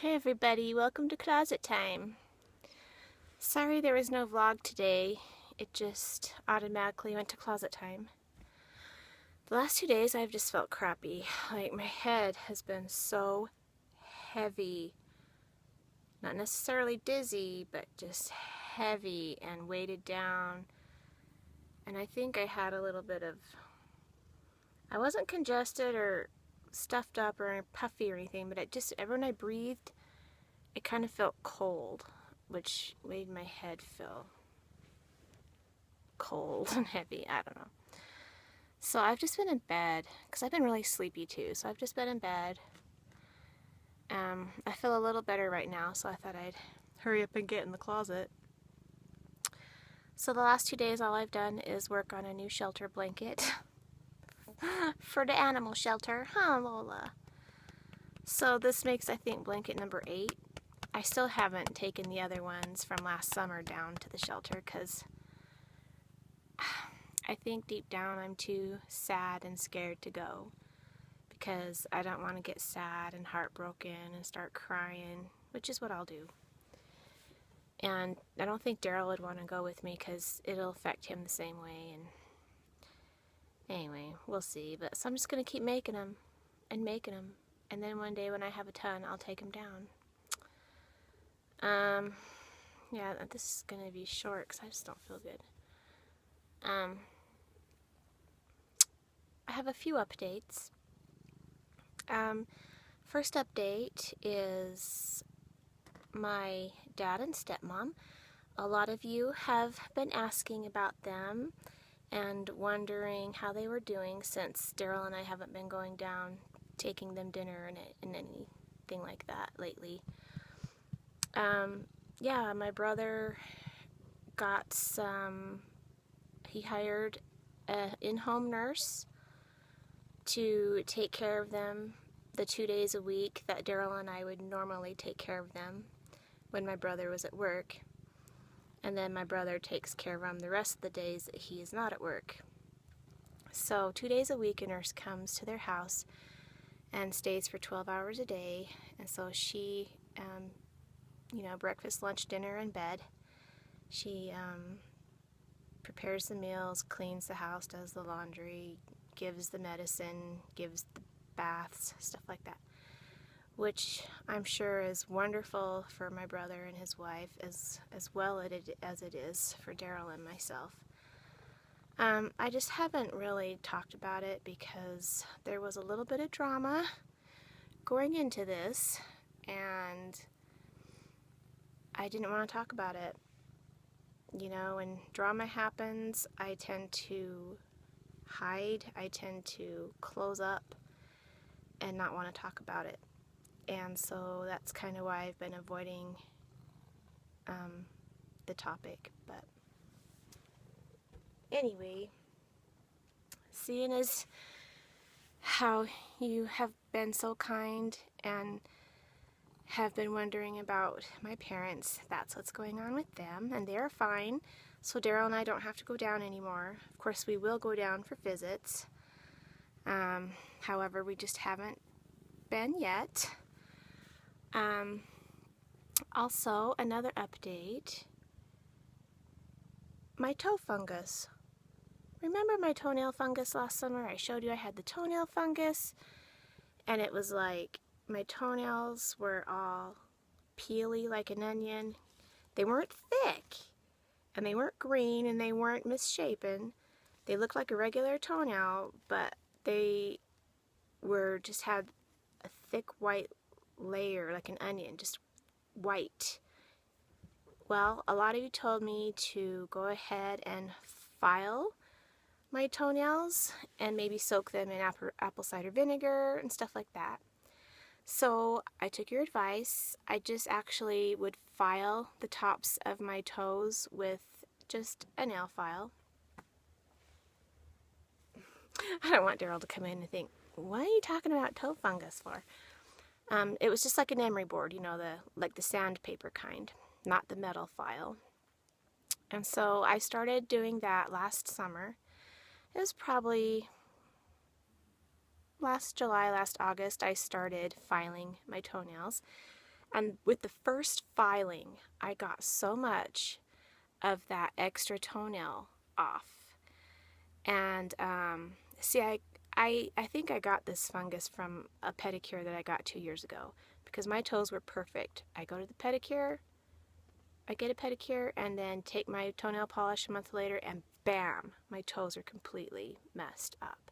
Hey everybody, welcome to Closet Time. Sorry there was no vlog today. It just automatically went to closet time. The last 2 days I've just felt crappy. Like my head has been so heavy. Not necessarily dizzy, but just heavy and weighted down. And I think I had a little bit of... I wasn't congested or stuffed up or puffy or anything, but it just, when I breathed, it kind of felt cold, which made my head feel cold and heavy. I don't know. So I've just been in bed, because I've been really sleepy too, so I've just been in bed. I feel a little better right now, so I thought I'd hurry up and get in the closet. So the last 2 days all I've done is work on a new shelter blanket for the animal shelter, huh Lola? So this makes, I think, blanket number 8. I still haven't taken the other ones from last summer down to the shelter because I think deep down I'm too sad and scared to go, because I don't want to get sad and heartbroken and start crying, which is what I'll do. And I don't think Daryl would want to go with me because it'll affect him the same way. And anyway, we'll see. But so I'm just going to keep making them and making them. And then one day when I have a ton, I'll take them down. Yeah, this is going to be short because I just don't feel good. I have a few updates. First update is my dad and stepmom. A lot of you have been asking about them and wondering how they were doing since Daryl and I haven't been going down, taking them dinner and anything like that lately. Yeah, my brother got he hired an in-home nurse to take care of them the 2 days a week that Daryl and I would normally take care of them when my brother was at work. And then my brother takes care of them the rest of the days that he is not at work. So 2 days a week a nurse comes to their house and stays for 12 hours a day. And so she, breakfast, lunch, dinner, and bed. She prepares the meals, cleans the house, does the laundry, gives the medicine, gives the baths, stuff like that. Which I'm sure is wonderful for my brother and his wife, as well as it is for Daryl and myself. I just haven't really talked about it because there was a little bit of drama going into this, and I didn't want to talk about it. You know, when drama happens, I tend to hide, I tend to close up and not want to talk about it. And so that's kind of why I've been avoiding the topic. But anyway, seeing as how you have been so kind and have been wondering about my parents, that's what's going on with them, and they're fine. So Daryl and I don't have to go down anymore. Of course, we will go down for visits. However, we just haven't been yet. Also, another update. My toe fungus. Remember my toenail fungus last summer? I showed you I had the toenail fungus, and it was like my toenails were all peely like an onion. They weren't thick, and they weren't green, and they weren't misshapen. They looked like a regular toenail, but they were just had a thick white layer like an onion, just white. Well, a lot of you told me to go ahead and file my toenails and maybe soak them in apple cider vinegar and stuff like that. So I took your advice. I just actually would file the tops of my toes with just a nail file. I don't want Daryl to come in and think, what are you talking about toe fungus for? It was just like an emery board, you know, like the sandpaper kind, not the metal file. And so I started doing that last summer. It was probably last July, last August, I started filing my toenails. And with the first filing, I got so much of that extra toenail off. And see, I think I got this fungus from a pedicure that I got 2 years ago because my toes were perfect. I go to the pedicure, I get a pedicure, and then take my toenail polish a month later, and bam, my toes are completely messed up.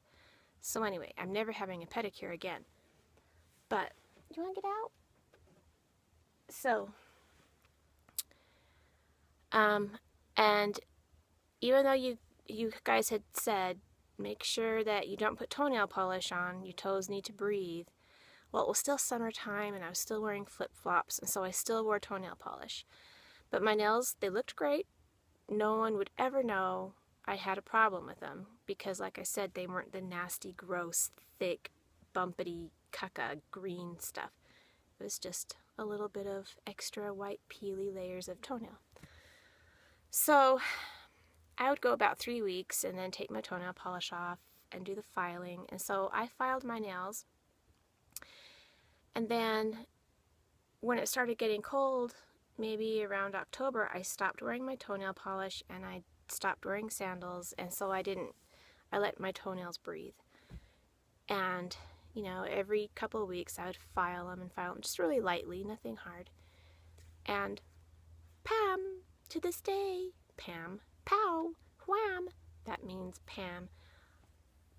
So anyway, I'm never having a pedicure again. But, do you want to get out? So, and even though you guys had said, make sure that you don't put toenail polish on, your toes need to breathe. Well, it was still summertime and I was still wearing flip-flops, and so I still wore toenail polish. But my nails, they looked great. No one would ever know I had a problem with them because, like I said, they weren't the nasty, gross, thick, bumpity, caca green stuff. It was just a little bit of extra white peely layers of toenail. So I would go about 3 weeks and then take my toenail polish off and do the filing. And so I filed my nails. And then when it started getting cold, maybe around October, I stopped wearing my toenail polish and I stopped wearing sandals. And so I let my toenails breathe. And, you know, every couple of weeks I would file them just really lightly, nothing hard. And Pam, to this day, Pam, pow, wham, that means Pam,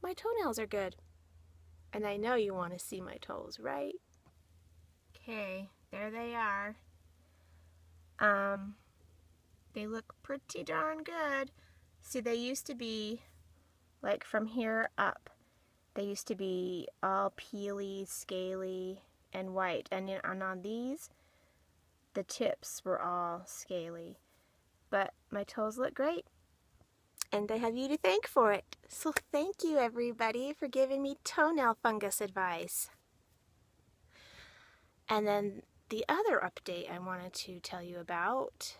my toenails are good. And I know you want to see my toes, right? Okay, there they are. They look pretty darn good. See, they used to be, like from here up, they used to be all peely, scaly, and white. And on these, the tips were all scaly. But my toes look great. And I have you to thank for it. So thank you, everybody, for giving me toenail fungus advice. And then the other update I wanted to tell you about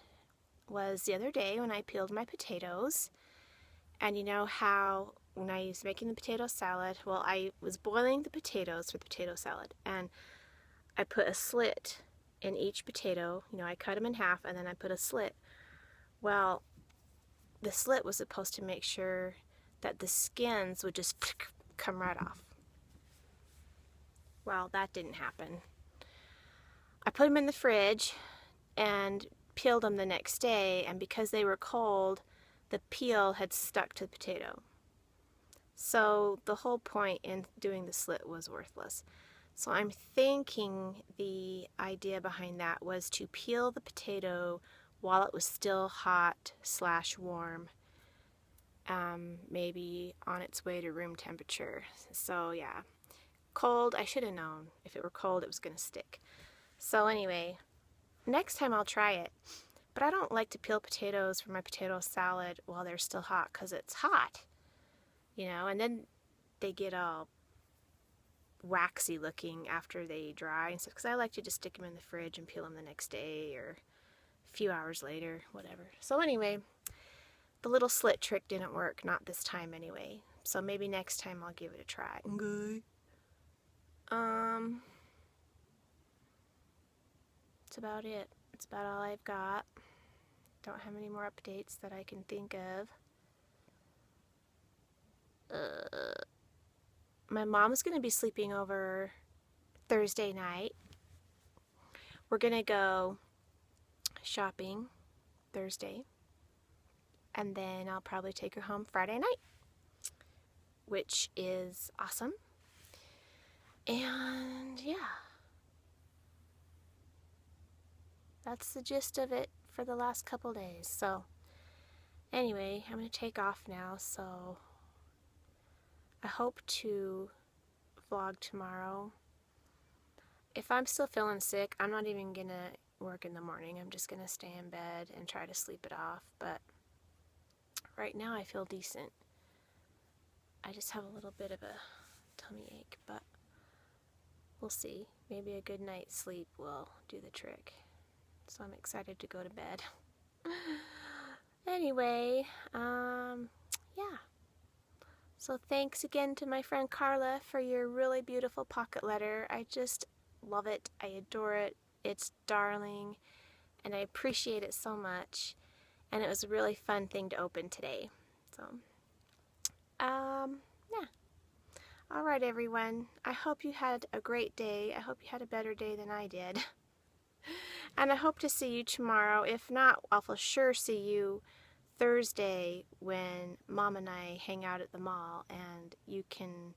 was the other day when I peeled my potatoes. And you know how when I was making the potato salad, well, I was boiling the potatoes for the potato salad. And I put a slit in each potato. You know, I cut them in half and then I put a slit. Well, the slit was supposed to make sure that the skins would just come right off. Well, that didn't happen. I put them in the fridge and peeled them the next day, and because they were cold, the peel had stuck to the potato. So the whole point in doing the slit was worthless. So I'm thinking the idea behind that was to peel the potato while it was still hot / warm, maybe on its way to room temperature. So yeah, cold, I should have known. If it were cold, it was going to stick. So anyway, next time I'll try it. But I don't like to peel potatoes for my potato salad while they're still hot because it's hot, you know, and then they get all waxy looking after they dry and stuff, because I like to just stick them in the fridge and peel them the next day or a few hours later, whatever. So anyway, the little slit trick didn't work, not this time anyway. So maybe next time I'll give it a try. Okay. That's about it. That's about all I've got. Don't have any more updates that I can think of. My mom's going to be sleeping over Thursday night. We're going to go shopping Thursday. And then I'll probably take her home Friday night, which is awesome. And yeah, that's the gist of it for the last couple days. So anyway, I'm going to take off now, so I hope to vlog tomorrow. If I'm still feeling sick, I'm not even going to work in the morning. I'm just going to stay in bed and try to sleep it off. But right now I feel decent. I just have a little bit of a tummy ache, but we'll see. Maybe a good night's sleep will do the trick. So I'm excited to go to bed. Anyway, yeah. So thanks again to my friend Carla for your really beautiful pocket letter. I just love it. I adore it. It's darling, and I appreciate it so much. And it was a really fun thing to open today. So, yeah. All right, everyone. I hope you had a great day. I hope you had a better day than I did. And I hope to see you tomorrow. If not, I'll for sure see you Thursday when Mom and I hang out at the mall and you can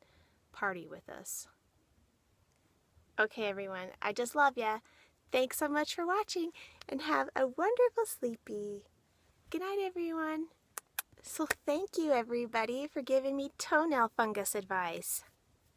party with us. Okay, everyone. I just love ya. Thanks so much for watching and have a wonderful sleepy. Good night, everyone. So thank you, everybody, for giving me toenail fungus advice.